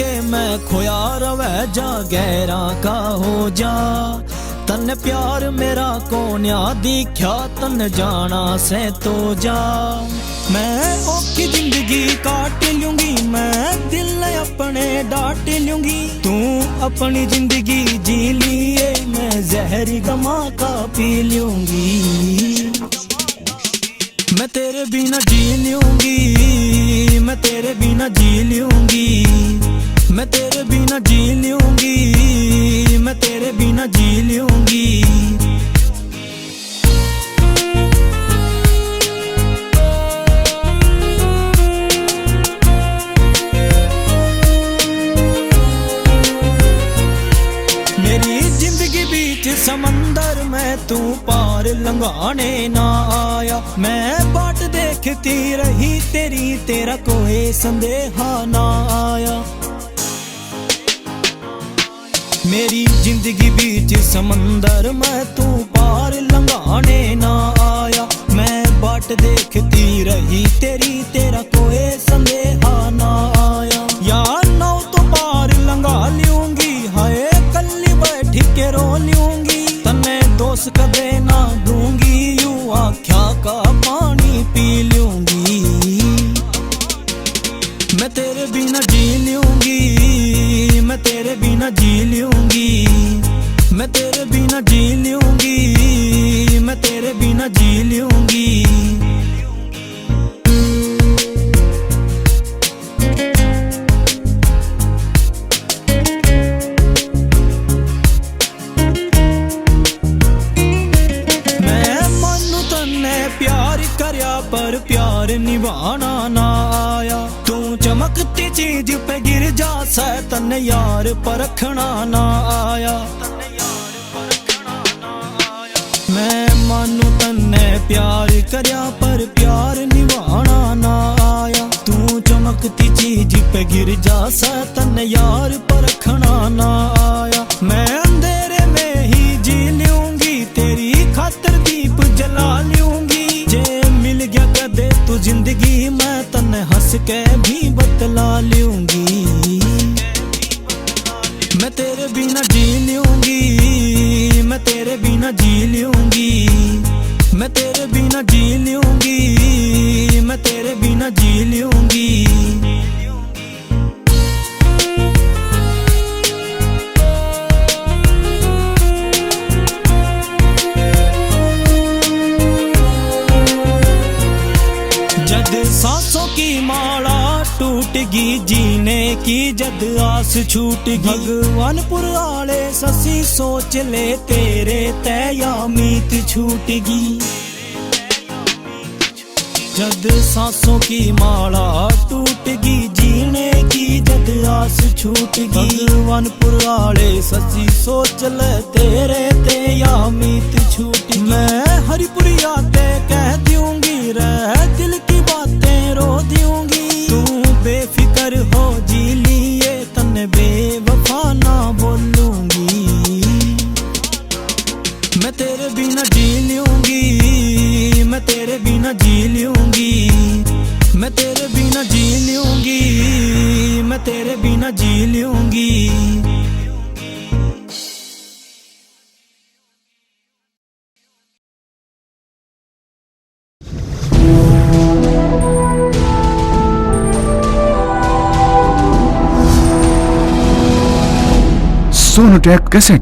के मैं खोया रवै जा गैरा का हो जा। तन प्यार मेरा कोन्या दिख्या तन जाना से तो जा। मैं औखी जिंदगी काट लूंगी मैं दिल अपने डांट लूंगी। तू अपनी जिंदगी जी लिए मैं जहरी गमा का पी लूंगी। मैं तेरे बिना जी लूंगी मैं तेरे बिना जी लूंगी। मैं तेरे बिना जी लूंगी मैं तेरे बिना जी लूंगी। मेरी जिंदगी बीच समंदर में तू पार लंघाने ना आया। मैं बाट देखती रही तेरी तेरा कोई संदेहा ना आया। मेरी जिंदगी बीच समंदर में तू पार लंघाने ना आया। मैं बाट देखती रही तेरी तेरा कोई संदेहा ना आया। यार नौ तो पार लंघा लूंगी हाय कल्ली बैठ के रो लूंगी। तन्ने दोस्त कदे ना दूंगी यू आख्या का पानी पी लूंगी। मैं तेरे बिना जी लूंगी मैं तेरे बिना जी लूंगी। मैं तेरे बिना जी लूंगी मैं तेरे बिना जी लूंगी। पर प्यार निभाना ना आया। तू चमकती चीज पे गिर जा तन यार परखना ना आया। मैं मानू तन्ने प्यार करया पर प्यार निभाना ना आया। तू चमकती चीज पे गिर जा तन यार परखना ना आया। मैं अंधेरे में ही जी लूंगी तेरी खातिर दीप जला लूंगी। मिल गया कदे तू जिंदगी मैं तन्ने हंस के भी बतला लूंगी। मैं तेरे बिना जी लूंगी मैं तेरे बिना जी लूंगी। मैं तेरे बिना जी लूंगी मैं तेरे बिना जी लूंगी। सांसों की माला टूटगी जीने की जद आस छूटगी। भगवानपुर आले ससी सोच ले तेरे तैया मीत छूटगी। जद सांसों की माला टूटगी जीने की जद आस छूटगी। भगवानपुर आले ससी सोच ले तेरे तैया मीत छूटगी। मैं हरिपुरिया ते कह दूंगी रह दिल की बातें रो दूंगी। तू बेफिक्र हो जी लिए तन्ने बेवफा ना बोलूंगी। मैं तेरे बिना जी लूंगी मैं तेरे बिना जी लूंगी। मैं तेरे बिना जी लूंगी मैं तेरे बिना जी लूंगी। सोनोटेक कैसेट।